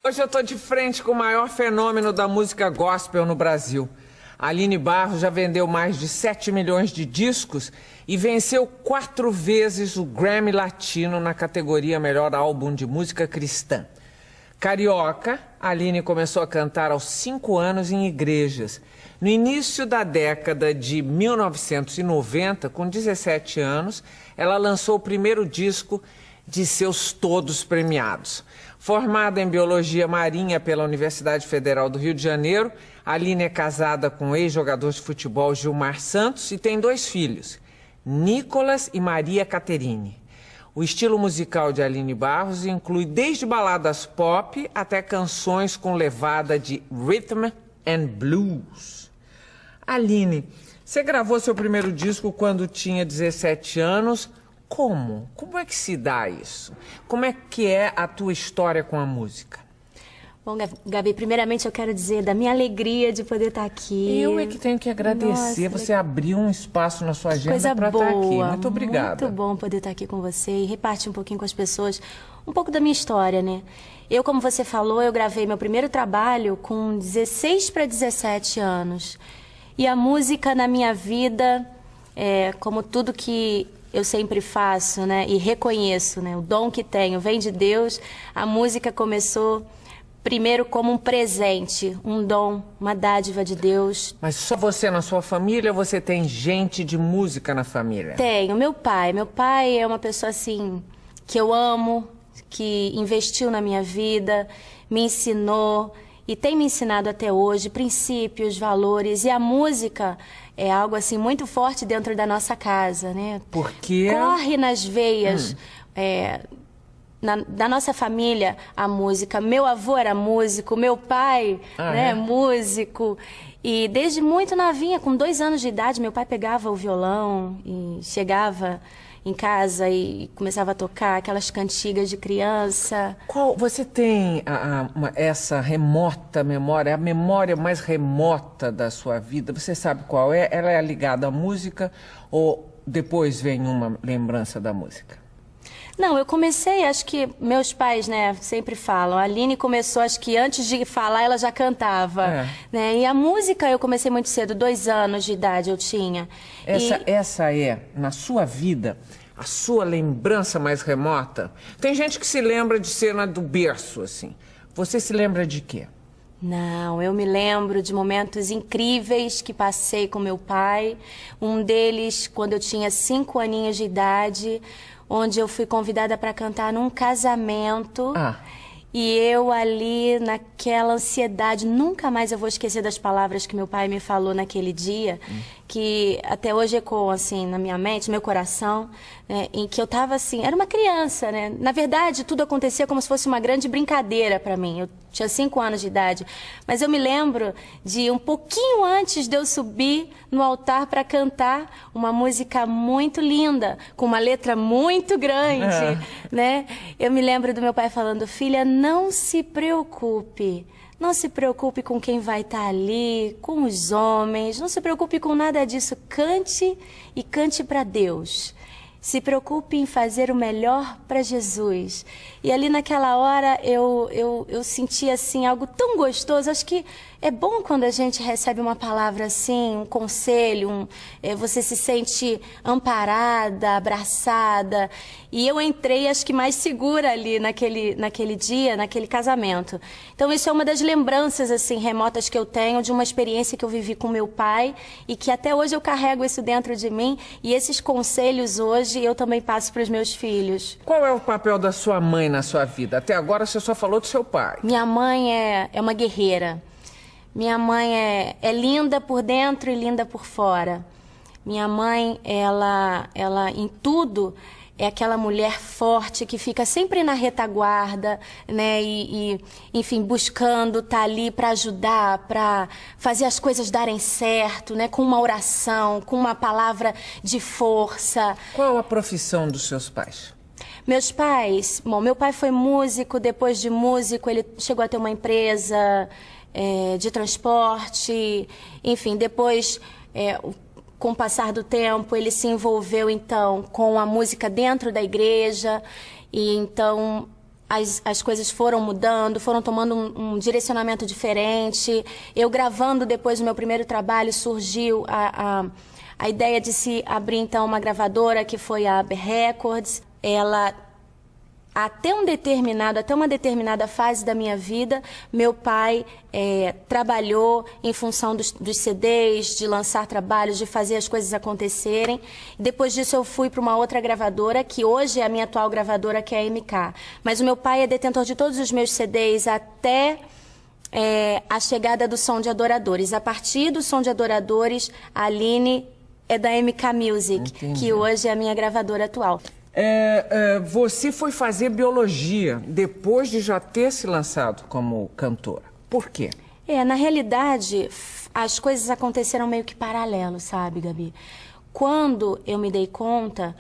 Hoje eu estou de frente com o maior fenômeno da música gospel no Brasil. A Aline Barros já vendeu mais de 7 milhões de discos e venceu 4 vezes o Grammy Latino na categoria Melhor Álbum de Música Cristã. Carioca, a Aline começou a cantar aos 5 anos em igrejas. No início da década de 1990, com 17 anos, ela lançou o primeiro disco de seus todos premiados. Formada em Biologia Marinha pela Universidade Federal do Rio de Janeiro, a Aline é casada com o ex-jogador de futebol Gilmar Santos e tem 2 filhos, Nicolas e Maria Caterine. O estilo musical de Aline Barros inclui desde baladas pop até canções com levada de rhythm and blues. Aline, você gravou seu primeiro disco quando tinha 17 anos. Como? Como é que se dá isso? Como é que é a tua história com a música? Bom, Gabi, primeiramente eu quero dizer da minha alegria de poder estar aqui. Eu é que tenho que agradecer. Nossa, você abriu um espaço na sua agenda para estar aqui. Muito obrigada. Muito bom poder estar aqui com você e repartir um pouquinho com as pessoas um pouco da minha história, né? Eu, como você falou, eu gravei meu primeiro trabalho com 16 para 17 anos. E a música na minha vida, como tudo que eu sempre faço, né, e reconheço, né, o dom que tenho vem de Deus. A música começou primeiro como um presente, um dom, uma dádiva de Deus. Mas só você na sua família ou você tem gente de música na família? Tenho, meu pai. Meu pai é uma pessoa assim que eu amo, que investiu na minha vida, me ensinou e tem me ensinado até hoje princípios, valores, e a música é algo assim muito forte dentro da nossa casa, né? Porque corre nas veias da nossa família a música. Meu avô era músico, meu pai, músico. E desde muito novinha, com 2 anos de idade, meu pai pegava o violão e chegava em casa e começava a tocar aquelas cantigas de criança. Você tem essa remota memória, a memória mais remota da sua vida? Você sabe qual é? Ela é ligada à música ou depois vem uma lembrança da música? Não, eu comecei, acho que meus pais, né, sempre falam, a Aline começou, acho que antes de falar ela já cantava, né, e a música eu comecei muito cedo, 2 anos de idade eu tinha. Essa é, na sua vida, a sua lembrança mais remota? Tem gente que se lembra de cena do berço, assim. Você se lembra de quê? Não, eu me lembro de momentos incríveis que passei com meu pai. Um deles, quando eu tinha 5 aninhos de idade, onde eu fui convidada para cantar num casamento. E eu ali, naquela ansiedade, nunca mais eu vou esquecer das palavras que meu pai me falou naquele dia, que até hoje ecoam assim na minha mente, no meu coração, né, em que eu estava assim, era uma criança, né? Na verdade, tudo acontecia como se fosse uma grande brincadeira para mim. Eu tinha 5 anos de idade, mas eu me lembro de um pouquinho antes de eu subir no altar para cantar uma música muito linda, com uma letra muito grande, né? Eu me lembro do meu pai falando: filha, não se preocupe. Não se preocupe com quem vai estar ali, com os homens, não se preocupe com nada disso. Cante e cante para Deus. Se preocupe em fazer o melhor para Jesus. E ali naquela hora eu senti assim algo tão gostoso. Acho que é bom quando a gente recebe uma palavra assim, um conselho, você se sente amparada, abraçada. E eu entrei, acho que mais segura ali naquele dia, naquele casamento. Então isso é uma das lembranças assim remotas que eu tenho de uma experiência que eu vivi com meu pai e que até hoje eu carrego isso dentro de mim. E esses conselhos hoje eu também passo para os meus filhos. Qual é o papel da sua mãe na sua vida? Até agora você só falou do seu pai. Minha mãe é uma guerreira. Minha mãe é linda por dentro e linda por fora. Minha mãe, ela em tudo é aquela mulher forte que fica sempre na retaguarda, né? Enfim, buscando estar ali para ajudar, para fazer as coisas darem certo, né? Com uma oração, com uma palavra de força. Qual a profissão dos seus pais? Meus pais, bom, meu pai foi músico, depois de músico ele chegou a ter uma empresa de transporte, enfim, depois, com o passar do tempo, ele se envolveu, então, com a música dentro da igreja, e então as coisas foram mudando, foram tomando um direcionamento diferente. Eu gravando depois do meu primeiro trabalho, surgiu a ideia de se abrir então uma gravadora, que foi a Aber Records. Ela, até uma determinada fase da minha vida, meu pai trabalhou em função dos CDs, de lançar trabalhos, de fazer as coisas acontecerem. Depois disso eu fui para uma outra gravadora, que hoje é a minha atual gravadora, que é a MK. Mas o meu pai é detentor de todos os meus CDs até a chegada do Som de Adoradores. A partir do Som de Adoradores, a Aline é da MK Music, Entendi. que hoje é a minha gravadora atual. Você foi fazer biologia depois de já ter se lançado como cantora. Por quê? Na realidade, as coisas aconteceram meio que paralelo, sabe, Gabi? Quando eu me dei conta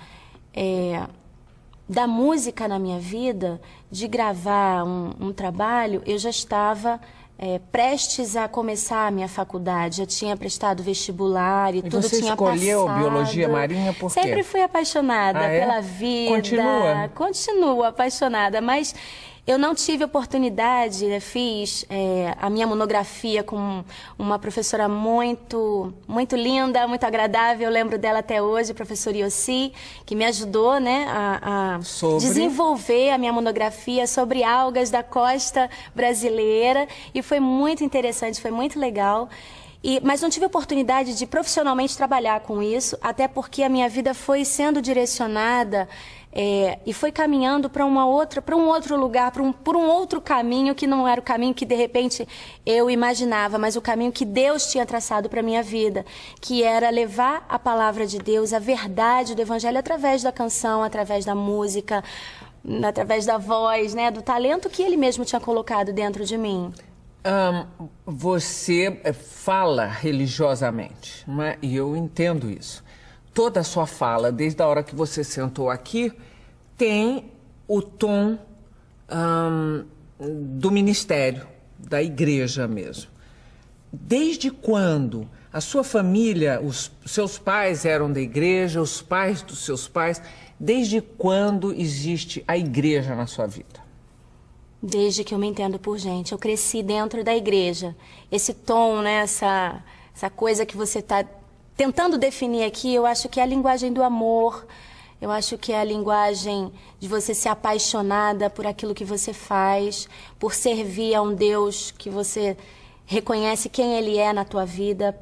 da música na minha vida, de gravar um trabalho, eu já estava prestes a começar a minha faculdade, já tinha prestado vestibular e tudo você tinha escolheu passado. Biologia marinha por quê? Sempre fui apaixonada pela vida. Continua? Continuo apaixonada, mas eu não tive oportunidade, fiz a minha monografia com uma professora muito linda, muito agradável. Eu lembro dela até hoje, a professora Yossi, que me ajudou, né, a desenvolver a minha monografia sobre algas da costa brasileira. E foi muito interessante, foi muito legal. Mas não tive oportunidade de profissionalmente trabalhar com isso, até porque a minha vida foi sendo direcionada e foi caminhando para um outro lugar, por um outro caminho, que não era o caminho que de repente eu imaginava, mas o caminho que Deus tinha traçado para a minha vida, que era levar a palavra de Deus, a verdade do Evangelho, através da canção, através da música, através da voz, né, do talento que Ele mesmo tinha colocado dentro de mim. Você fala religiosamente, né? E eu entendo isso. Toda a sua fala, desde a hora que você sentou aqui, tem o tom do ministério, da igreja mesmo. Desde quando a sua família, os seus pais eram da igreja, os pais dos seus pais, desde quando existe a igreja na sua vida? Desde que eu me entendo por gente. Eu cresci dentro da igreja. Esse tom, né, essa coisa que você está tentando definir aqui, eu acho que é a linguagem do amor. Eu acho que é a linguagem de você ser apaixonada por aquilo que você faz, por servir a um Deus que você reconhece quem Ele é na tua vida,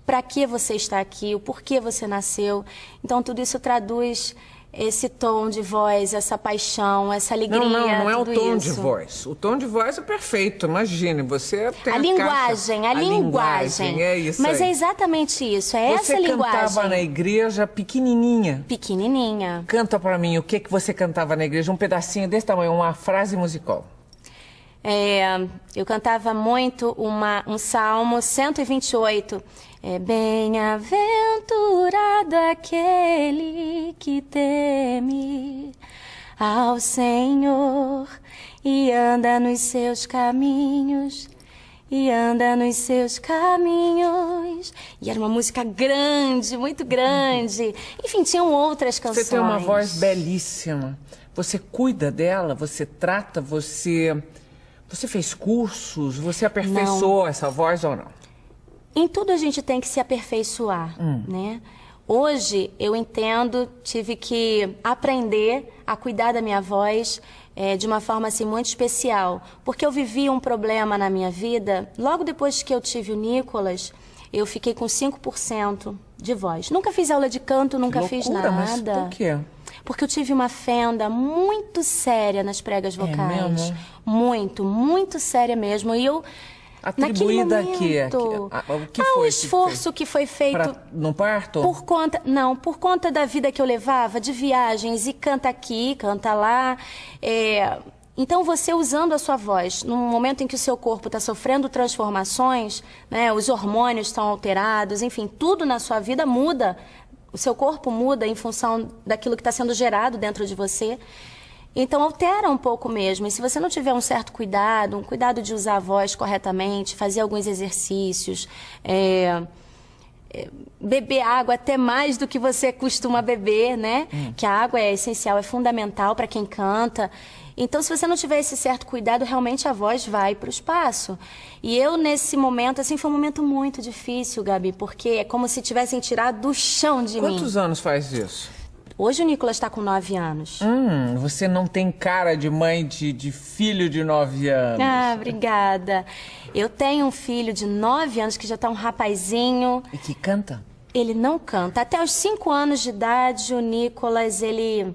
para que você está aqui, o porquê você nasceu. Então, tudo isso traduz esse tom de voz, essa paixão, essa alegria. Não é o tom isso. de voz. O tom de voz é perfeito, imagine, você tem a linguagem. é isso. Mas aí. É exatamente isso, é essa linguagem. Você cantava na igreja pequenininha. Pequenininha. Canta pra mim o que você cantava na igreja, um pedacinho desse tamanho, uma frase musical. Eu cantava muito um Salmo 128. Bem-aventurado aquele que teme ao Senhor e anda nos seus caminhos. E anda nos seus caminhos. E era uma música grande, muito grande. Enfim, tinham outras canções. Você tem uma voz belíssima. Você cuida dela, você trata, você fez cursos, você aperfeiçoou essa voz ou não? Em tudo a gente tem que se aperfeiçoar, né? Hoje, eu entendo, tive que aprender a cuidar da minha voz de uma forma assim, muito especial. Porque eu vivi um problema na minha vida. Logo depois que eu tive o Nicolas, eu fiquei com 5% de voz. Nunca fiz aula de canto, nunca fiz nada. Mas por quê? Porque eu tive uma fenda muito séria nas pregas vocais. Mesmo? muito séria mesmo. E eu... Atribuída naquele momento, o que foi? O esforço que foi feito no parto? Por conta da vida que eu levava, de viagens, e canta aqui, canta lá. Então, você usando a sua voz, num momento em que o seu corpo está sofrendo transformações, né, os hormônios estão alterados, enfim, tudo na sua vida muda. O seu corpo muda em função daquilo que está sendo gerado dentro de você. Então, altera um pouco mesmo. E se você não tiver um certo cuidado, um cuidado de usar a voz corretamente, fazer alguns exercícios, beber água até mais do que você costuma beber, né? Que a água é essencial, é fundamental para quem canta. Então, se você não tiver esse certo cuidado, realmente a voz vai para o espaço. E eu, nesse momento, assim, foi um momento muito difícil, Gabi, porque é como se tivessem tirado do chão de mim. Quantos anos faz isso? Hoje o Nicolas está com 9 anos. Você não tem cara de mãe de filho de 9 anos. Ah, obrigada. Eu tenho um filho de 9 anos que já está um rapazinho. E que canta? Ele não canta. Até os 5 anos de idade, o Nicolas, ele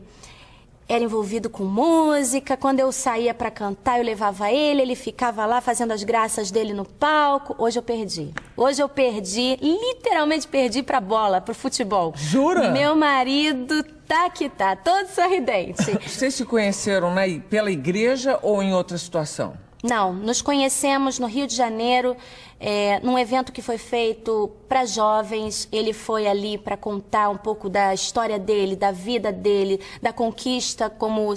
era envolvido com música. Quando eu saía para cantar, eu levava ele ficava lá fazendo as graças dele no palco. Hoje eu perdi. Hoje eu perdi, literalmente perdi pra bola, pro futebol. Jura? Meu marido tá que tá, todo sorridente. Vocês se conheceram pela igreja ou em outra situação? Não, nos conhecemos no Rio de Janeiro, num evento que foi feito para jovens. Ele foi ali para contar um pouco da história dele, da vida dele, da conquista como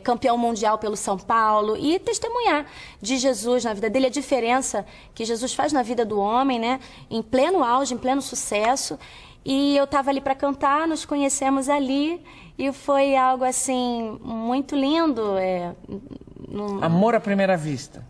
campeão mundial pelo São Paulo e testemunhar de Jesus na vida dele, a diferença que Jesus faz na vida do homem, né? Em pleno auge, em pleno sucesso. E eu estava ali para cantar, nos conhecemos ali e foi algo assim muito lindo. Amor à primeira vista.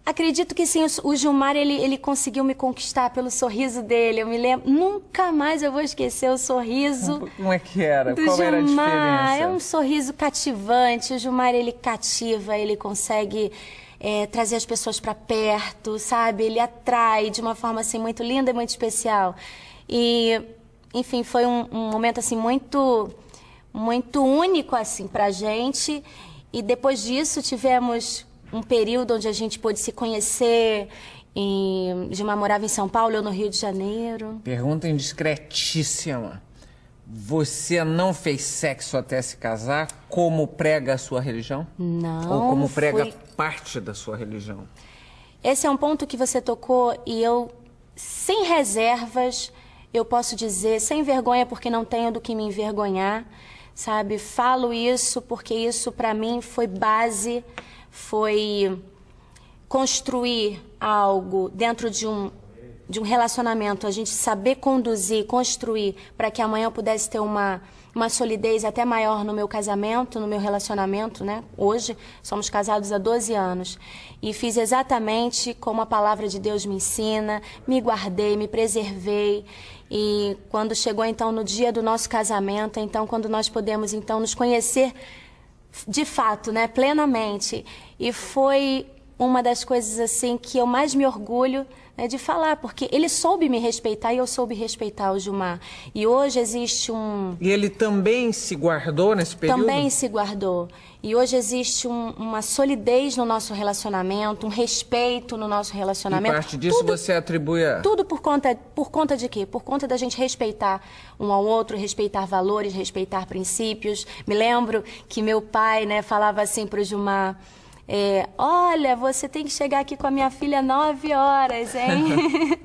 Acredito que sim, o Gilmar, ele conseguiu me conquistar pelo sorriso dele. Eu me lembro, nunca mais eu vou esquecer o sorriso. Como é que era? Do Qual era a Gilmar. diferença? É um sorriso cativante. O Gilmar, ele cativa, ele consegue trazer as pessoas para perto, sabe? Ele atrai de uma forma assim muito linda e muito especial. E, enfim, foi um momento assim muito único assim pra gente. E depois disso tivemos um período onde a gente pôde se conhecer. Gilmar morava em São Paulo, eu no Rio de Janeiro. Pergunta indiscretíssima. Você não fez sexo até se casar, como prega a sua religião? Não. Ou como prega parte da sua religião? Esse é um ponto que você tocou e eu, sem reservas, eu posso dizer, sem vergonha, porque não tenho do que me envergonhar, sabe? Falo isso porque isso para mim foi base, foi construir algo dentro de um relacionamento, a gente saber conduzir, construir, para que amanhã eu pudesse ter uma solidez até maior no meu casamento, no meu relacionamento, né? Hoje somos casados há 12 anos e fiz exatamente como a palavra de Deus me ensina, me guardei, me preservei. E quando chegou então no dia do nosso casamento, então quando nós podemos então nos conhecer de fato, né, plenamente, e foi uma das coisas assim que eu mais me orgulho, né, de falar, porque ele soube me respeitar e eu soube respeitar o Gilmar. E hoje existe E ele também se guardou nesse período? Também se guardou. E hoje existe uma solidez no nosso relacionamento, um respeito no nosso relacionamento. E parte disso você atribui a... Tudo por conta de quê? Por conta da gente respeitar um ao outro, respeitar valores, respeitar princípios. Me lembro que meu pai, né, falava assim para o Gilmar... olha, você tem que chegar aqui com a minha filha 9 horas, hein?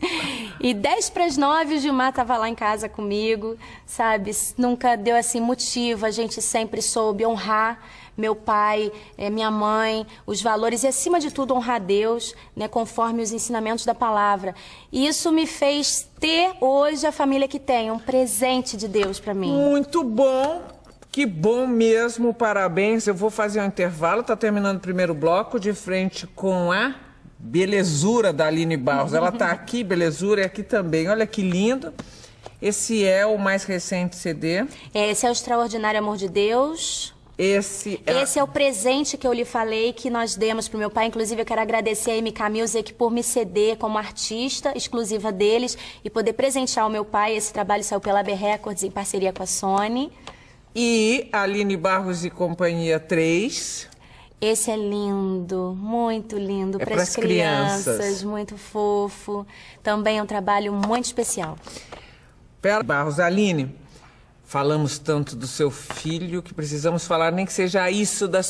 E 10 para as 9 o Gilmar estava lá em casa comigo, sabe? Nunca deu assim motivo, a gente sempre soube honrar meu pai, minha mãe, os valores e, acima de tudo, honrar Deus, né, conforme os ensinamentos da palavra. E isso me fez ter hoje a família que tenho, um presente de Deus para mim. Muito bom! Que bom mesmo, parabéns. Eu vou fazer um intervalo, tá terminando o primeiro bloco, de frente com a belezura da Aline Barros. Ela tá aqui, belezura, e aqui também. Olha que lindo. Esse é o mais recente CD. Esse é o Extraordinário Amor de Deus. Esse é o presente que eu lhe falei, que nós demos pro meu pai. Inclusive, eu quero agradecer a MK Music por me ceder como artista exclusiva deles e poder presentear o meu pai. Esse trabalho saiu pela AB Records em parceria com a Sony. E Aline Barros e Companhia 3. Esse é lindo, muito lindo, para as crianças, muito fofo. Também é um trabalho muito especial. Pera, Barros, Aline, falamos tanto do seu filho que precisamos falar, nem que seja isso da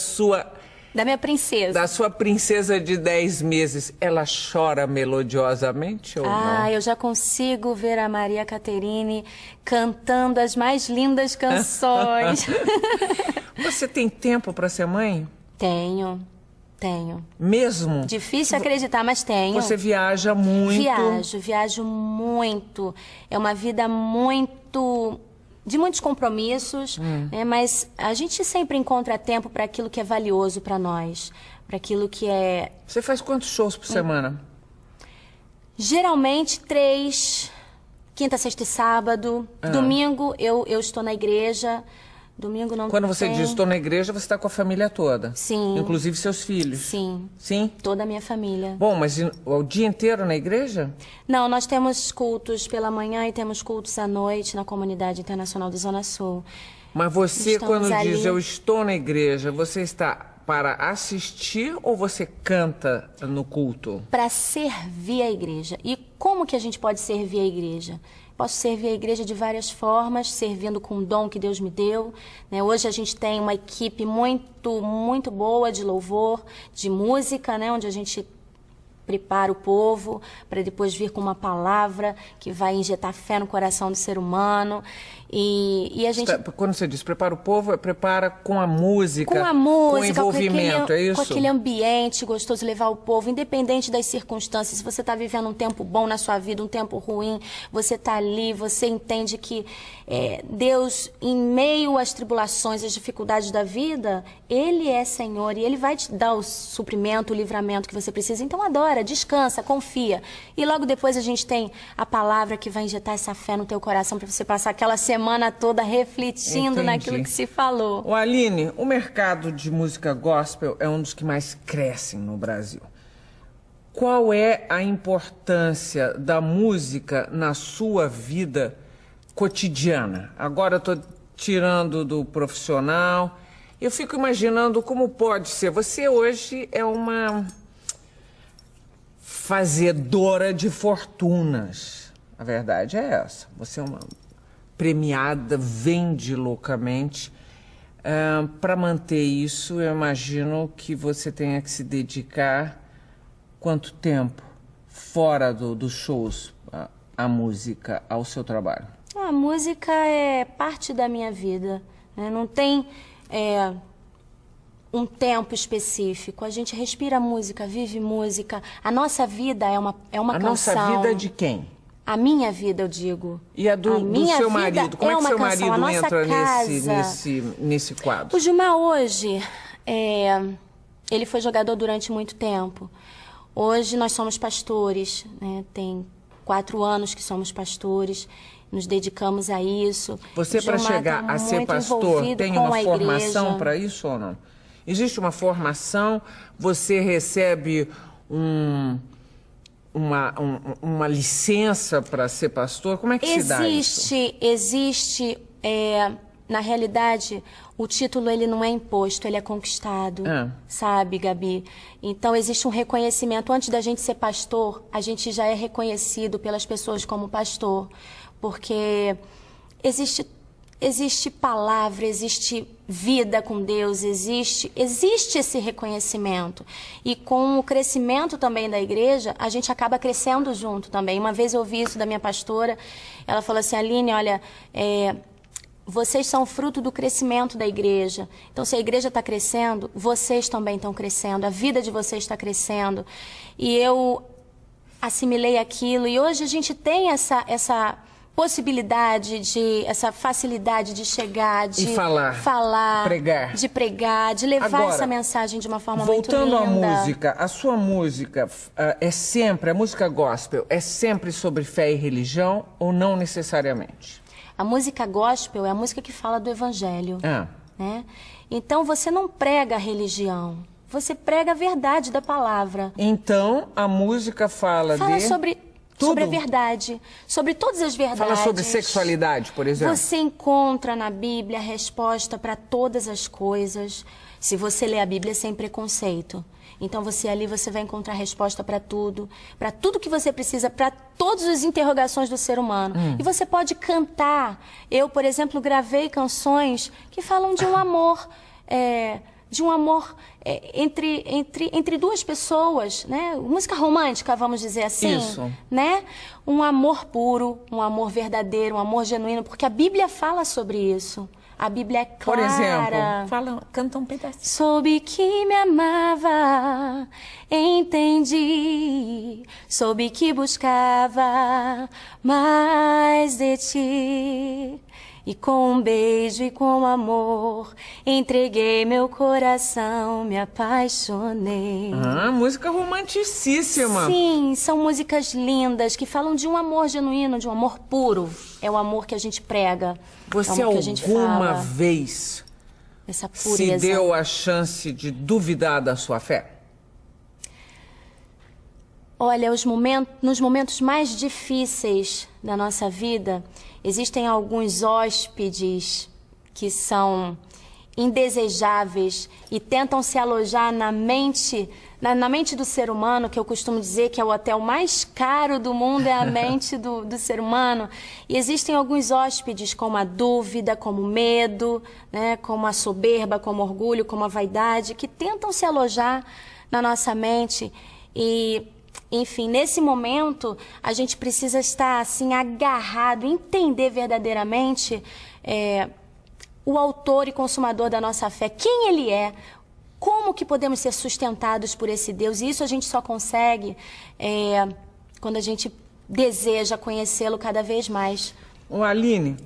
minha princesa. Da sua princesa de 10 meses. Ela chora melodiosamente ou não? Eu já consigo ver a Maria Caterine cantando as mais lindas canções. Você tem tempo para ser mãe? Tenho. Mesmo? Difícil acreditar, mas tenho. Você viaja muito? Viajo muito. É uma vida muito de muitos compromissos, né? Mas a gente sempre encontra tempo para aquilo que é valioso para nós, para aquilo que é... Você faz quantos shows por semana? Geralmente 3, quinta, sexta e sábado. Domingo eu estou na igreja. Domingo não Quando você tem. diz estou na igreja, você está com a família toda? Sim. Inclusive seus filhos? Sim. Sim? Toda a minha família. Bom, mas o dia inteiro na igreja? Não, nós temos cultos pela manhã e temos cultos à noite na Comunidade Internacional da Zona Sul. Mas você, Estamos quando ali. diz eu estou na igreja, você está para assistir ou você canta no culto? Para servir a igreja. E como que a gente pode servir a igreja? Posso servir a igreja de várias formas, servindo com o dom que Deus me deu, né? Hoje a gente tem uma equipe muito boa de louvor, de música, né? Onde a gente prepara o povo para depois vir com uma palavra que vai injetar fé no coração do ser humano. E a gente... Quando você diz prepara o povo, prepara com a música, com a música, com envolvimento, é isso? Com aquele ambiente gostoso de levar o povo, independente das circunstâncias. Se você está vivendo um tempo bom na sua vida, um tempo ruim, você está ali, você entende que Deus, em meio às tribulações, às dificuldades da vida, Ele é Senhor e Ele vai te dar o suprimento, o livramento que você precisa. Então adora, descansa, confia. E logo depois a gente tem a palavra que vai injetar essa fé no teu coração para você passar aquela semana toda refletindo Entendi. naquilo que se falou. Ô, Aline, o mercado de música gospel é um dos que mais crescem no Brasil. Qual é a importância da música na sua vida cotidiana? Agora eu estou tirando do profissional. Eu fico imaginando como pode ser. Você hoje é uma fazedora de fortunas. A verdade é essa. Você é uma premiada, vende loucamente. Para manter isso, eu imagino que você tenha que se dedicar quanto tempo fora dos shows à música, ao seu trabalho? A música é parte da minha vida, né? Não tem um tempo específico. A gente respira música, vive música. A nossa vida é uma canção. A nossa vida de quem? A minha vida, eu digo. E a do seu marido? Como é que seu marido entra nesse quadro? O Gilmar hoje, ele foi jogador durante muito tempo. Hoje nós somos pastores, né? Tem 4 anos que somos pastores, nos dedicamos a isso. Você, para chegar a ser pastor, tem uma formação para isso ou não? Existe uma formação? Você recebe uma licença para ser pastor? Como é que se dá isso? Existe, na realidade, o título ele não é imposto, ele é conquistado, sabe, Gabi? Então existe um reconhecimento. Antes da gente ser pastor, a gente já é reconhecido pelas pessoas como pastor, porque existe palavra, existe vida com Deus, existe esse reconhecimento. E com o crescimento também da igreja, a gente acaba crescendo junto também. Uma vez eu ouvi isso da minha pastora, ela falou assim: Aline, olha, vocês são fruto do crescimento da igreja. Então, se a igreja está crescendo, vocês também estão crescendo, a vida de vocês está crescendo. E eu assimilei aquilo, e hoje a gente tem essa possibilidade essa facilidade de chegar, de falar, pregar. De levar Agora, essa mensagem de uma forma muito linda. Voltando à música, a sua música a música gospel, é sempre sobre fé e religião ou não necessariamente? A música gospel é a música que fala do evangelho, né? Então você não prega a religião, você prega a verdade da palavra. Então a música fala sobre a verdade, sobre todas as verdades. Fala sobre sexualidade, por exemplo. Você encontra na Bíblia a resposta para todas as coisas, se você lê a Bíblia sem preconceito. Então ali você vai encontrar resposta para tudo que você precisa, para todas as interrogações do ser humano. E você pode cantar. Eu, por exemplo, gravei canções que falam de um amor, entre duas pessoas, né? Música romântica, vamos dizer assim. Isso. Né? Um amor puro, um amor verdadeiro, um amor genuíno, porque a Bíblia fala sobre isso. A Bíblia é clara. Por exemplo, canta um pedacinho. Soube que me amava, entendi. Soube que buscava mais de ti. E com um beijo e com amor, entreguei meu coração, me apaixonei. Ah, música romanticíssima. Sim, são músicas lindas que falam de um amor genuíno, de um amor puro. É o amor que a gente prega. Você é o amor que a gente alguma fala. vez Essa se pureza. deu a chance de duvidar da sua fé? Olha, nos momentos mais difíceis da nossa vida, existem alguns hóspedes que são indesejáveis e tentam se alojar na mente do ser humano, que eu costumo dizer que é o hotel mais caro do mundo, é a mente do ser humano. E existem alguns hóspedes como a dúvida, como o medo, né, como a soberba, como o orgulho, como a vaidade, que tentam se alojar na nossa mente e... Enfim, nesse momento, a gente precisa estar assim agarrado, entender verdadeiramente o autor e consumador da nossa fé, quem ele é, como que podemos ser sustentados por esse Deus. E isso a gente só consegue quando a gente deseja conhecê-lo cada vez mais. Aline,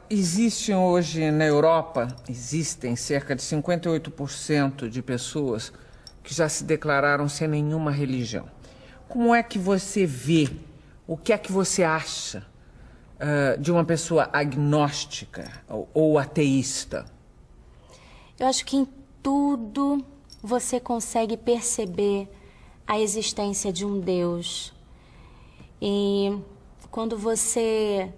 existem hoje na Europa, existem cerca de 58% de pessoas que já se declararam sem nenhuma religião. Como é que você vê, o que é que você acha de uma pessoa agnóstica ou ateísta? Eu acho que em tudo você consegue perceber a existência de um Deus. E quando você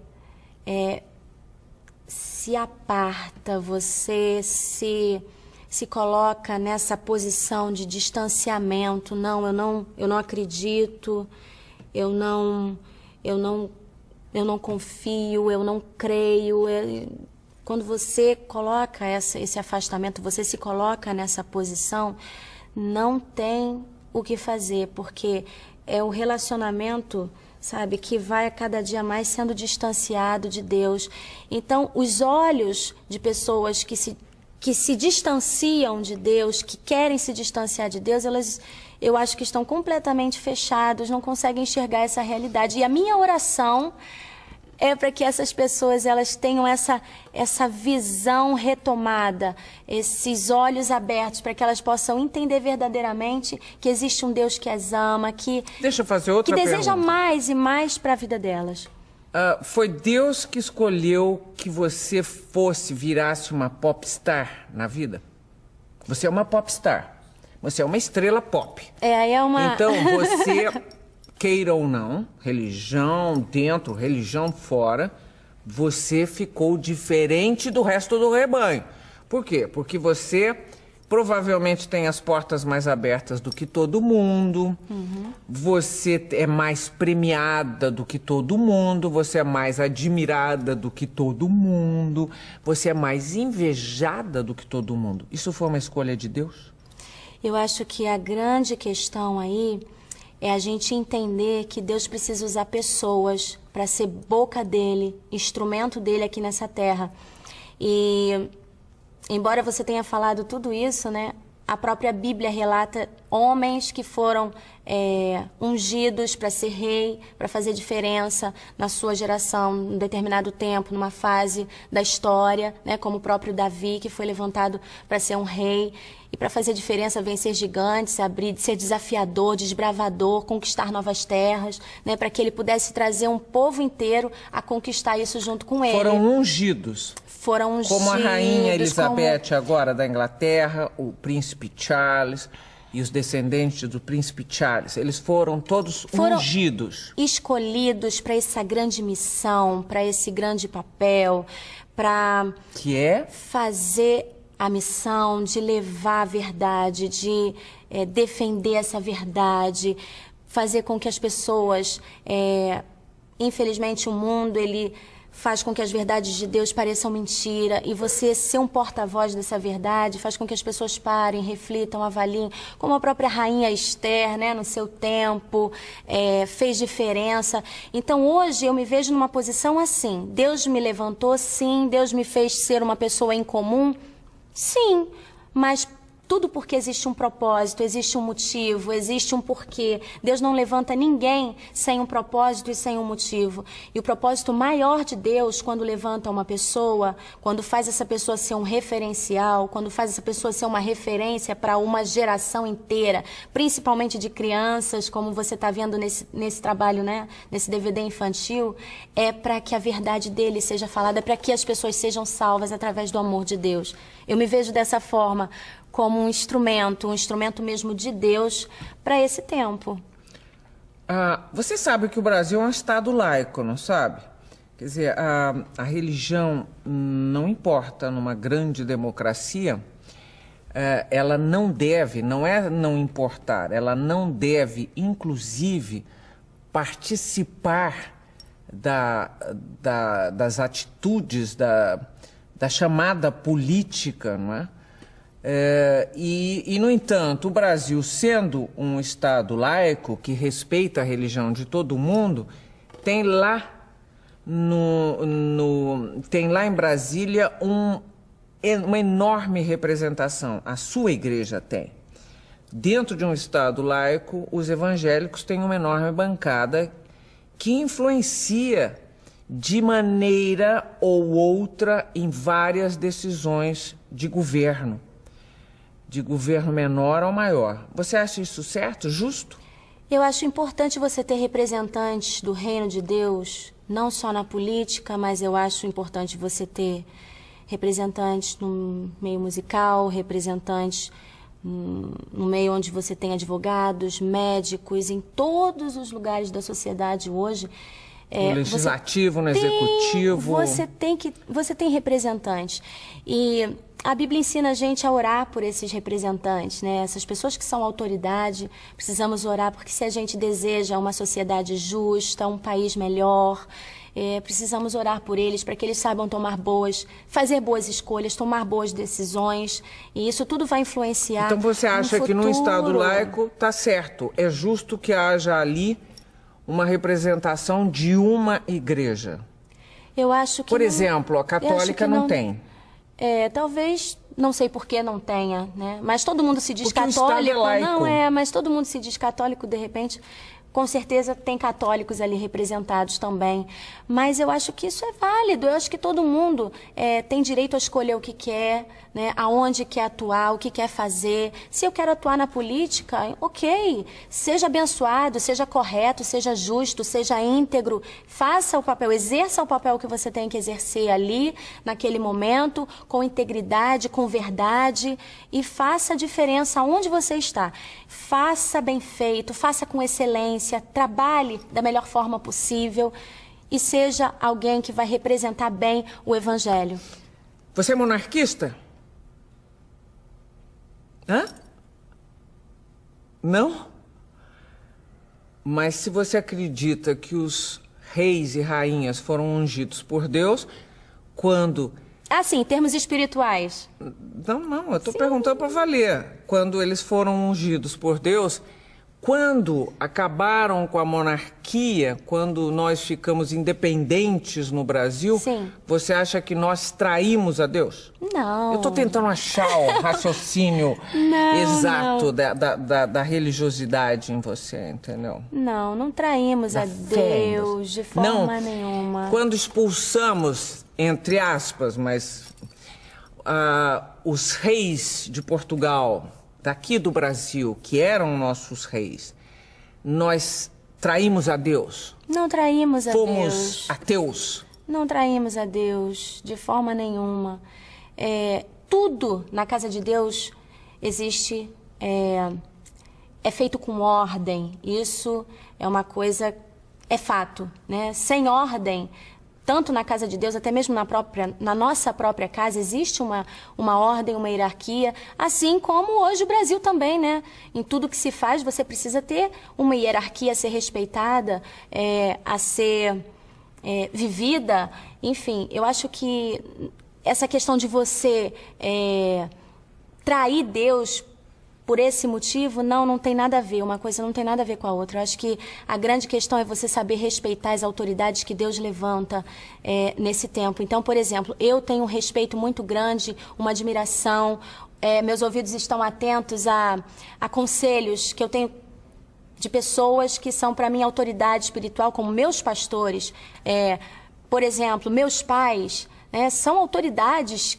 se aparta, você se coloca nessa posição de distanciamento. Não, eu não acredito, eu não confio, eu não creio. Quando você coloca esse afastamento, você se coloca nessa posição, não tem o que fazer, porque é o relacionamento, sabe, que vai a cada dia mais sendo distanciado de Deus. Então, os olhos de pessoas que se distanciam de Deus, que querem se distanciar de Deus, eu acho que estão completamente fechados, não conseguem enxergar essa realidade. E a minha oração é para que essas pessoas elas tenham essa visão retomada, esses olhos abertos, para que elas possam entender verdadeiramente que existe um Deus que as ama, Deixa eu fazer outra que deseja pergunta. mais e mais para a vida delas. Foi Deus que escolheu que você virasse uma popstar na vida? Você é uma popstar. Você é uma estrela pop. Então, você, queira ou não, religião dentro, religião fora, você ficou diferente do resto do rebanho. Por quê? Porque você provavelmente tem as portas mais abertas do que todo mundo, você é mais premiada do que todo mundo, você é mais admirada do que todo mundo, você é mais invejada do que todo mundo. Isso foi uma escolha de Deus? Eu acho que a grande questão aí é a gente entender que Deus precisa usar pessoas para ser boca dele, instrumento dele aqui nessa terra. E embora você tenha falado tudo isso, né, a própria Bíblia relata homens que foram ungidos para ser rei, para fazer diferença na sua geração, num determinado tempo, numa fase da história, né, como o próprio Davi, que foi levantado para ser um rei e para fazer diferença, vencer gigantes, ser desafiador, desbravador, conquistar novas terras, né, para que ele pudesse trazer um povo inteiro a conquistar isso junto com ele. Foram ungidos. Foram ungidos. Como a rainha Elizabeth agora da Inglaterra, o príncipe Charles e os descendentes do príncipe Charles. Eles foram todos ungidos. Escolhidos para essa grande missão, para esse grande papel, para... Que é? Fazer a missão de levar a verdade, de defender essa verdade, fazer com que as pessoas... Infelizmente, o mundo, ele faz com que as verdades de Deus pareçam mentira, e você ser um porta-voz dessa verdade faz com que as pessoas parem, reflitam, avaliem, como a própria rainha Esther, né, no seu tempo, fez diferença. Então, hoje, eu me vejo numa posição assim. Deus me levantou, sim. Deus me fez ser uma pessoa incomum, sim. Mas Tudo porque existe um propósito, existe um motivo, existe um porquê. Deus não levanta ninguém sem um propósito e sem um motivo. E o propósito maior de Deus, quando levanta uma pessoa, quando faz essa pessoa ser um referencial, quando faz essa pessoa ser uma referência para uma geração inteira, principalmente de crianças, como você está vendo nesse trabalho, né? Nesse DVD infantil, é para que a verdade dele seja falada, para que as pessoas sejam salvas através do amor de Deus. Eu me vejo dessa forma, como um instrumento mesmo de Deus para esse tempo. Você sabe que o Brasil é um estado laico, não sabe? Quer dizer, a religião não importa numa grande democracia, ela não deve, não é não importar, ela não deve, inclusive, participar das atitudes da chamada política, não é? No entanto, o Brasil, sendo um Estado laico que respeita a religião de todo mundo, tem lá em Brasília uma enorme representação. A sua igreja tem. Dentro de um Estado laico, os evangélicos têm uma enorme bancada que influencia de maneira ou outra em várias decisões de governo menor ou maior. Você acha isso certo, justo? Eu acho importante você ter representantes do reino de Deus, não só na política, mas eu acho importante você ter representantes no meio musical, representantes no meio onde você tem advogados, médicos, em todos os lugares da sociedade hoje. No legislativo, no executivo. Você tem representantes. E a Bíblia ensina a gente a orar por esses representantes, né? Essas pessoas que são autoridade, precisamos orar, porque se a gente deseja uma sociedade justa, um país melhor, precisamos orar por eles, para que eles saibam fazer boas escolhas, tomar boas decisões, e isso tudo vai influenciar. Então você acha no que num futuro. Estado laico está certo, é justo que haja ali uma representação de uma igreja? Eu acho que Por exemplo, a católica não tem. Talvez, não sei por que não tenha, né? Mas todo mundo se diz Porque católico. o Estado é laico. Mas todo mundo se diz católico, de repente, com certeza tem católicos ali representados também. Mas eu acho que isso é válido. Eu acho que todo mundo tem direito a escolher o que quer, né? Aonde quer atuar, o que quer fazer. Se eu quero atuar na política, ok. Seja abençoado, seja correto, seja justo, seja íntegro. Faça o papel, exerça o papel que você tem que exercer ali, naquele momento, com integridade, com verdade. E faça a diferença onde você está. Faça bem feito, faça com excelência, trabalhe da melhor forma possível e seja alguém que vai representar bem o Evangelho. Você é monarquista? Hã? Não? Mas se você acredita que os reis e rainhas foram ungidos por Deus, quando... Sim, em termos espirituais. Não, eu estou perguntando para valer. Quando eles foram ungidos por Deus, quando acabaram com a monarquia, quando nós ficamos independentes no Brasil, Sim. Você acha que nós traímos a Deus? Não. Eu estou tentando achar o raciocínio exato da religiosidade em você, entendeu? Não traímos a Deus de forma nenhuma. Quando expulsamos, entre aspas, mas os reis de Portugal, daqui do Brasil, que eram nossos reis, nós traímos a Deus? Não traímos a Deus. Fomos ateus? Não traímos a Deus de forma nenhuma. Tudo na casa de Deus existe, é feito com ordem. Isso é uma coisa, é fato, né? Sem ordem, tanto na casa de Deus, até mesmo na nossa própria casa, existe uma ordem, uma hierarquia, assim como hoje o Brasil também, né? Em tudo que se faz, você precisa ter uma hierarquia a ser respeitada, a ser vivida. Enfim, eu acho que essa questão de você trair Deus por esse motivo, não tem nada a ver. Uma coisa não tem nada a ver com a outra. Eu acho que a grande questão é você saber respeitar as autoridades que Deus levanta nesse tempo. Então, por exemplo, eu tenho um respeito muito grande, uma admiração, meus ouvidos estão atentos a conselhos que eu tenho de pessoas que são para mim autoridade espiritual, como meus pastores. Por exemplo, meus pais, né, são autoridades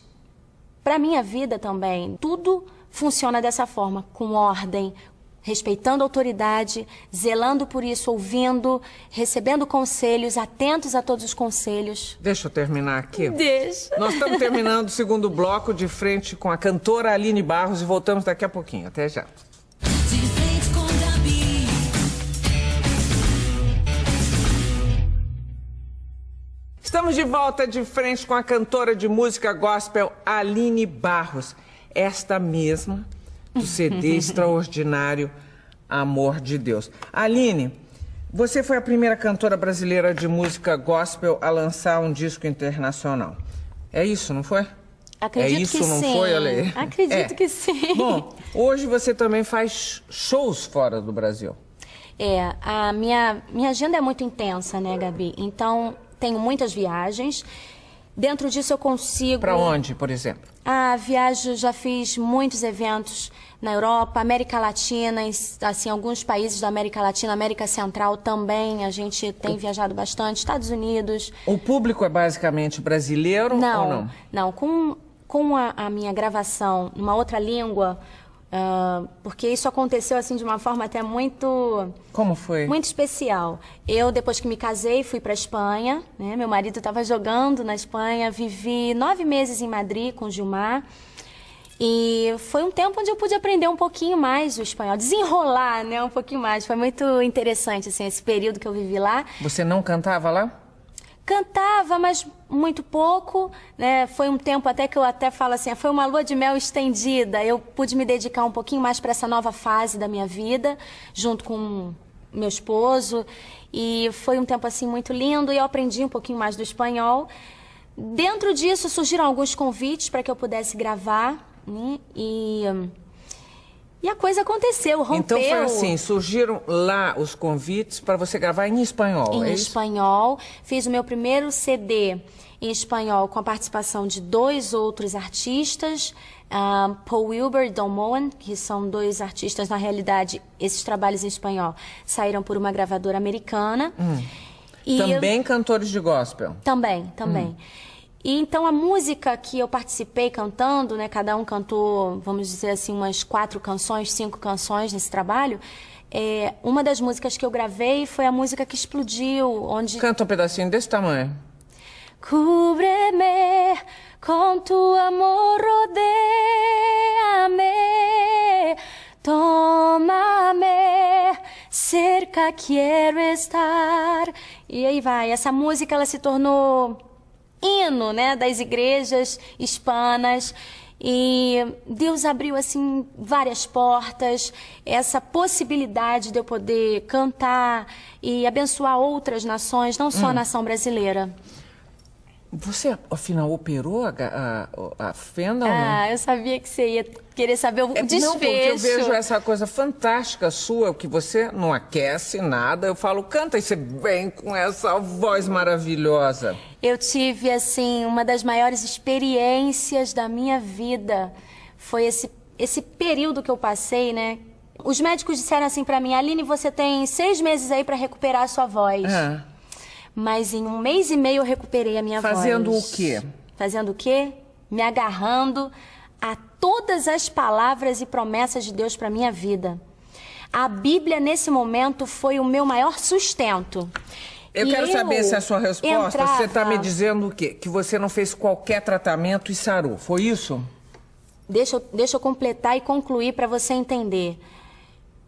para a minha vida também. Tudo funciona dessa forma, com ordem, respeitando a autoridade, zelando por isso, ouvindo, recebendo conselhos, atentos a todos os conselhos. Deixa eu terminar aqui. Deixa. Nós estamos terminando o segundo bloco de frente com a cantora Aline Barros e voltamos daqui a pouquinho. Até já. De frente com Gabi. Estamos de volta de frente com a cantora de música gospel Aline Barros. Esta mesma do CD extraordinário Amor de Deus. Aline, você foi a primeira cantora brasileira de música gospel a lançar um disco internacional. É isso, não foi? Acredito é isso, que não sim. foi, Ale? Acredito que sim. Bom, hoje você também faz shows fora do Brasil. A minha agenda é muito intensa, né, Gabi? Então, tenho muitas viagens. Dentro disso eu consigo... Para onde, por exemplo? Viajo, já fiz muitos eventos na Europa, América Latina, assim, alguns países da América Latina, América Central também, a gente tem viajado bastante, Estados Unidos. O público é basicamente brasileiro ou não? Não, com a minha gravação numa outra língua, porque isso aconteceu assim de uma forma até muito... Como foi? Muito especial. Eu, depois que me casei, fui para a Espanha, né? Meu marido estava jogando na Espanha, vivi 9 meses em Madrid com o Gilmar. E foi um tempo onde eu pude aprender um pouquinho mais o espanhol, desenrolar, né, um pouquinho mais. Foi muito interessante, assim, esse período que eu vivi lá. Você não cantava lá? Cantava, mas muito pouco, né? Foi um tempo até que eu até falo assim, foi uma lua de mel estendida. Eu pude me dedicar um pouquinho mais para essa nova fase da minha vida, junto com meu esposo. E foi um tempo assim muito lindo e eu aprendi um pouquinho mais do espanhol. Dentro disso surgiram alguns convites para que eu pudesse gravar, né? E a coisa aconteceu, rompeu. Então foi assim, surgiram lá os convites para você gravar em espanhol, Em espanhol. Fiz o meu primeiro CD em espanhol com a participação de 2 outros artistas, Paul Wilbur e Don Moen, que são 2 artistas, na realidade, esses trabalhos em espanhol saíram por uma gravadora americana. E também cantores de gospel? Também. E então a música que eu participei cantando, né, cada um cantou, vamos dizer assim, umas 4 canções, 5 canções nesse trabalho. Uma das músicas que eu gravei foi a música que explodiu, onde... Canta um pedacinho desse tamanho. Cúbreme con tu amor, rodéame, tómame, cerca quiero estar. E aí vai, essa música ela se tornou hino, né, das igrejas hispanas. E Deus abriu, assim, várias portas, essa possibilidade de eu poder cantar e abençoar outras nações, não só a nação brasileira. Você, afinal, operou a fenda ou não? Eu sabia que você ia querer saber o desfecho. Não, porque eu vejo essa coisa fantástica sua, que você não aquece nada. Eu falo, canta e você vem com essa voz maravilhosa. Eu tive, assim, uma das maiores experiências da minha vida. Foi esse período que eu passei, né? Os médicos disseram assim pra mim, Aline, você tem 6 meses aí pra recuperar a sua voz. Mas em 1 mês e meio eu recuperei a minha voz. Fazendo o quê? Fazendo o quê? Me agarrando a todas as palavras e promessas de Deus para minha vida. A Bíblia, nesse momento, foi o meu maior sustento. Eu quero saber se a sua resposta, você está me dizendo o quê? Que você não fez qualquer tratamento e sarou, foi isso? Deixa eu completar e concluir para você entender.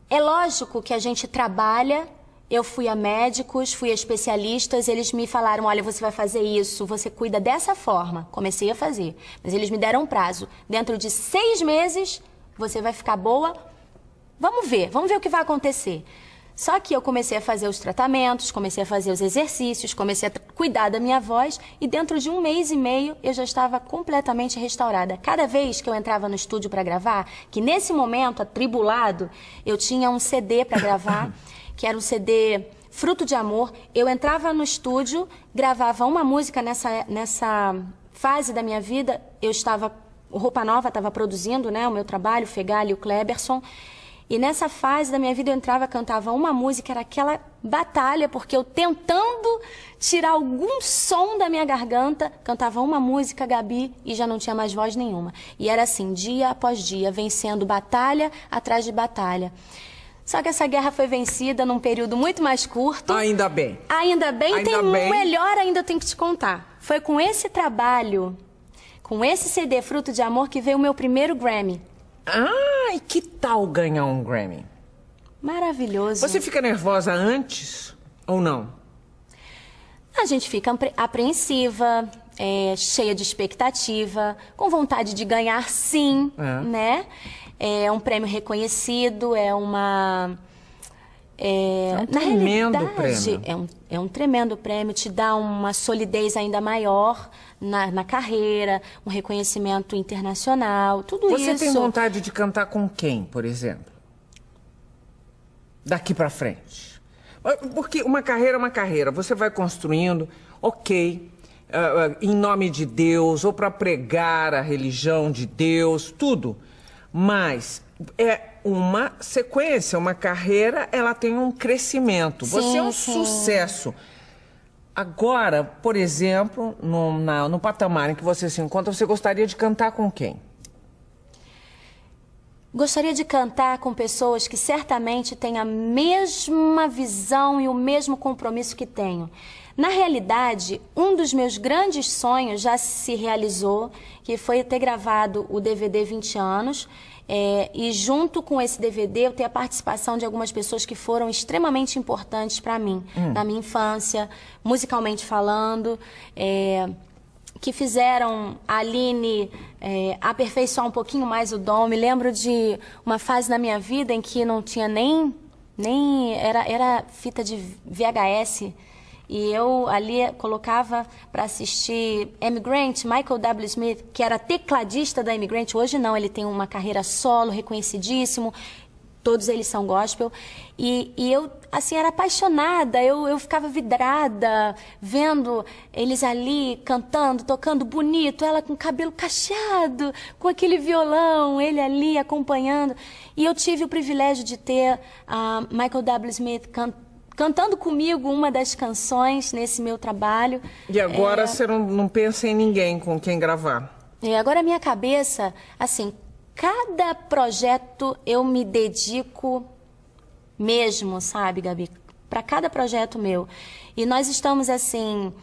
É lógico que a gente trabalha. Eu fui a médicos, fui a especialistas, eles me falaram, olha, você vai fazer isso, você cuida dessa forma. Comecei a fazer, mas eles me deram um prazo. Dentro de 6 meses, você vai ficar boa. Vamos ver o que vai acontecer. Só que eu comecei a fazer os tratamentos, comecei a fazer os exercícios, comecei a cuidar da minha voz e dentro de 1 mês e meio eu já estava completamente restaurada. Cada vez que eu entrava no estúdio para gravar, que nesse momento, atribulado, eu tinha um CD para gravar, que era um CD Fruto de Amor. Eu entrava no estúdio, gravava uma música nessa fase da minha vida, eu estava o Roupa Nova estava produzindo, né, o meu trabalho, o Fegali e o Kleberson. E nessa fase da minha vida eu entrava, cantava uma música, era aquela batalha, porque eu tentando tirar algum som da minha garganta, cantava uma música, Gabi, e já não tinha mais voz nenhuma. E era assim, dia após dia, vencendo batalha atrás de batalha. Só que essa guerra foi vencida num período muito mais curto. Ainda bem. Ainda bem, Ainda tem bem. um melhor ainda eu tenho que te contar. Foi com esse trabalho, com esse CD Fruto de Amor, que veio o meu primeiro Grammy. Ah, e que tal ganhar um Grammy? Maravilhoso. Você fica nervosa antes ou não? A gente fica apreensiva, cheia de expectativa, com vontade de ganhar sim, né? É um prêmio reconhecido, é uma... um tremendo prêmio. É um tremendo prêmio, te dá uma solidez ainda maior na carreira, um reconhecimento internacional, tudo isso. Você tem vontade de cantar com quem, por exemplo? Daqui pra frente. Porque uma carreira é uma carreira. Você vai construindo, ok, em nome de Deus, ou para pregar a religião de Deus, tudo. Mas é uma sequência, uma carreira, ela tem um crescimento. Você é um sucesso. Agora, por exemplo, no patamar em que você se encontra, você gostaria de cantar com quem? Gostaria de cantar com pessoas que certamente têm a mesma visão e o mesmo compromisso que tenho. Na realidade, um dos meus grandes sonhos já se realizou, que foi ter gravado o DVD 20 anos, e junto com esse DVD eu ter a participação de algumas pessoas que foram extremamente importantes para mim, na minha infância, musicalmente falando, que fizeram a Aline aperfeiçoar um pouquinho mais o dom. Me lembro de uma fase na minha vida em que não tinha nem era fita de VHS, e eu ali colocava para assistir Amy Grant, Michael W. Smith, que era tecladista da Amy Grant. Hoje não, ele tem uma carreira solo, reconhecidíssimo. Todos eles são gospel. E eu, assim, era apaixonada. Eu ficava vidrada, vendo eles ali cantando, tocando bonito. Ela com cabelo cacheado, com aquele violão, ele ali acompanhando. E eu tive o privilégio de ter Michael W. Smith cantando comigo uma das canções nesse meu trabalho. E agora você não pensa em ninguém com quem gravar? Agora a minha cabeça, assim, cada projeto eu me dedico mesmo, sabe, Gabi? Para cada projeto meu. E nós estamos, assim,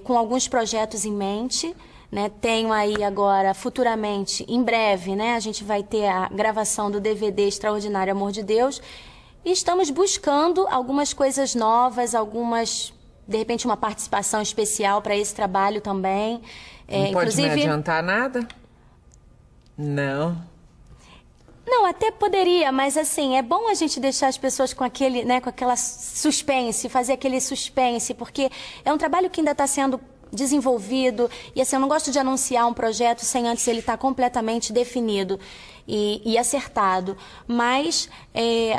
com alguns projetos em mente, né? Tenho aí agora, futuramente, em breve, né? A gente vai ter a gravação do DVD Extraordinário Amor de Deus. E estamos buscando algumas coisas novas, de repente, uma participação especial para esse trabalho também. Não pode me adiantar nada? Não. Não, até poderia, mas assim, é bom a gente deixar as pessoas com aquele, né, com aquela suspense, fazer aquele suspense, porque é um trabalho que ainda está sendo desenvolvido, e assim, eu não gosto de anunciar um projeto sem antes ele estar completamente definido e acertado. Mas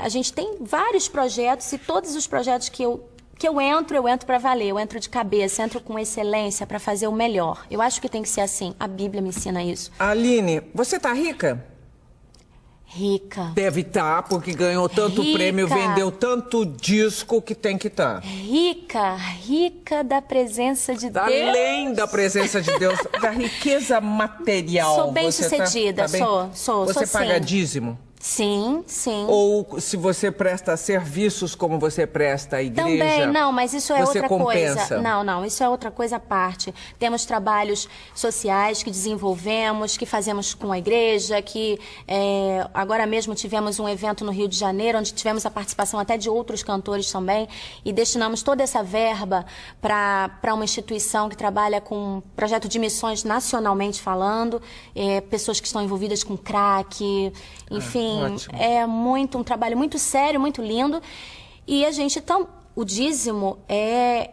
a gente tem vários projetos, e todos os projetos que eu entro para valer, eu entro de cabeça, entro com excelência para fazer o melhor. Eu acho que tem que ser assim, a Bíblia me ensina isso. Aline, você tá rica? Rica. Deve estar, porque ganhou tanto prêmio, vendeu tanto disco que tem que estar. Rica da presença de Deus. Além da presença de Deus, da riqueza material. Sou bem-sucedida, sou Você paga sim. dízimo? Sim, sim. Ou se você presta serviços como você presta à igreja? Também, não, mas isso é outra compensa. coisa. Não, isso é outra coisa à parte. Temos trabalhos sociais que desenvolvemos, que fazemos com a igreja, que agora mesmo tivemos um evento no Rio de Janeiro, onde tivemos a participação até de outros cantores também, e destinamos toda essa verba para uma instituição que trabalha com projeto de missões nacionalmente falando, pessoas que estão envolvidas com crack, enfim. Ótimo. É um trabalho muito sério, muito lindo. E a gente o dízimo é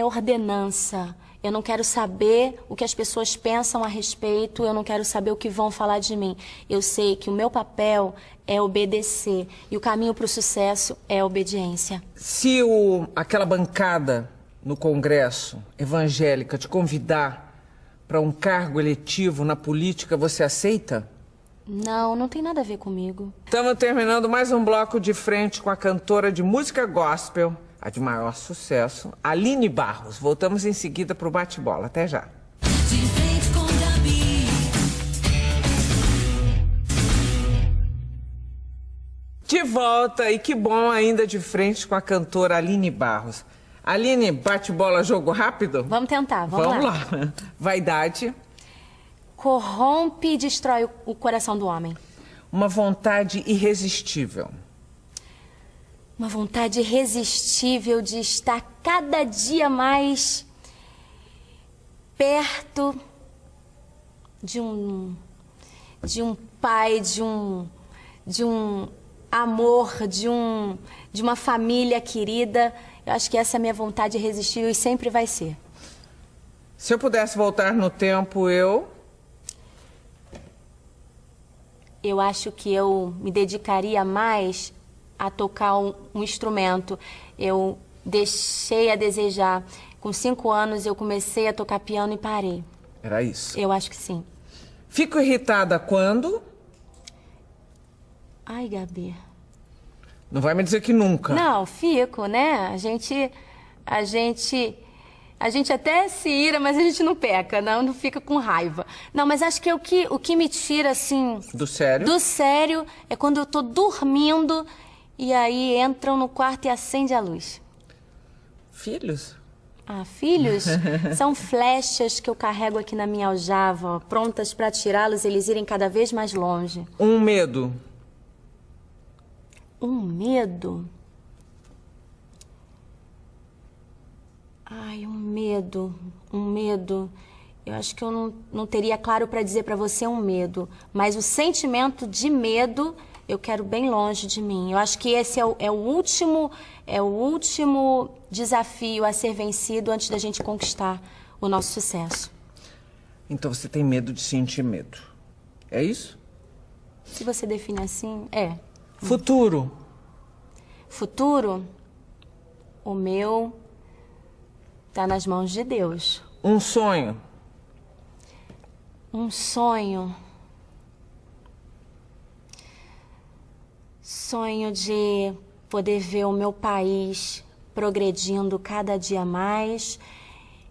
ordenança. Eu não quero saber o que as pessoas pensam a respeito, eu não quero saber o que vão falar de mim. Eu sei que o meu papel é obedecer, e o caminho para o sucesso é a obediência. Se aquela bancada no Congresso evangélica te convidar para um cargo eletivo na política, você aceita? Não, não tem nada a ver comigo. Estamos terminando mais um bloco de frente com a cantora de música gospel, a de maior sucesso, Aline Barros. Voltamos em seguida para o bate-bola. Até já. De frente com Gabi. De volta, e que bom, ainda de frente com a cantora Aline Barros. Aline, bate-bola, jogo rápido? Vamos tentar, vamos lá. Vaidade. Corrompe e destrói o coração do homem. Uma vontade irresistível. Uma vontade irresistível de estar cada dia mais perto de um pai, de um amor, de uma família querida. Eu acho que essa é a minha vontade irresistível e sempre vai ser. Se eu pudesse voltar no tempo, Eu acho que eu me dedicaria mais a tocar um instrumento. Eu deixei a desejar. Com 5 anos eu comecei a tocar piano e parei. Era isso. Eu acho que sim. Fico irritada quando? Ai, Gabi. Não vai me dizer que nunca. Não, fico, né? A gente até se ira, mas a gente não peca, não fica com raiva. Não, mas acho que o que me tira, assim... Do sério? Do sério é quando eu tô dormindo e aí entram no quarto e acende a luz. Filhos? Ah, filhos são flechas que eu carrego aqui na minha aljava, ó, prontas para tirá-los e eles irem cada vez mais longe. Um medo. Um medo? Ai, um medo. Eu acho que eu não teria claro para dizer para você um medo, mas o sentimento de medo eu quero bem longe de mim. Eu acho que esse é o último desafio a ser vencido antes da gente conquistar o nosso sucesso. Então você tem medo de sentir medo. É isso? Se você define assim, é. Futuro. Futuro, o meu tá nas mãos de Deus. Um sonho. Um sonho. Sonho de poder ver o meu país progredindo cada dia mais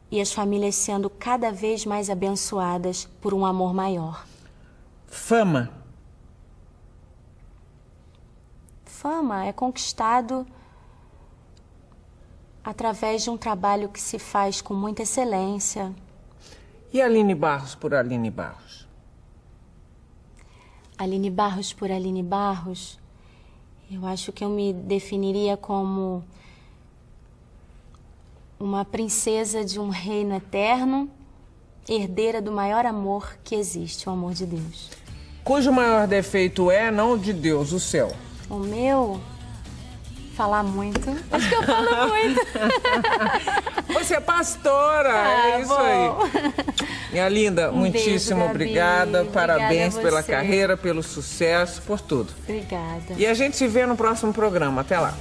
e as famílias sendo cada vez mais abençoadas por um amor maior. Fama. Fama é conquistado através de um trabalho que se faz com muita excelência. E Aline Barros por Aline Barros? Aline Barros por Aline Barros, eu acho que eu me definiria como uma princesa de um reino eterno, herdeira do maior amor que existe, o amor de Deus. Cujo maior defeito é, não o de Deus, o seu. O meu? Falar muito. Acho que eu falo muito. Você é pastora, é isso bom. aí. Minha linda, muitíssimo beijo, Gabi. obrigada. Parabéns Obrigada a pela você. carreira, pelo sucesso, por tudo. Obrigada. E a gente se vê no próximo programa. Até lá.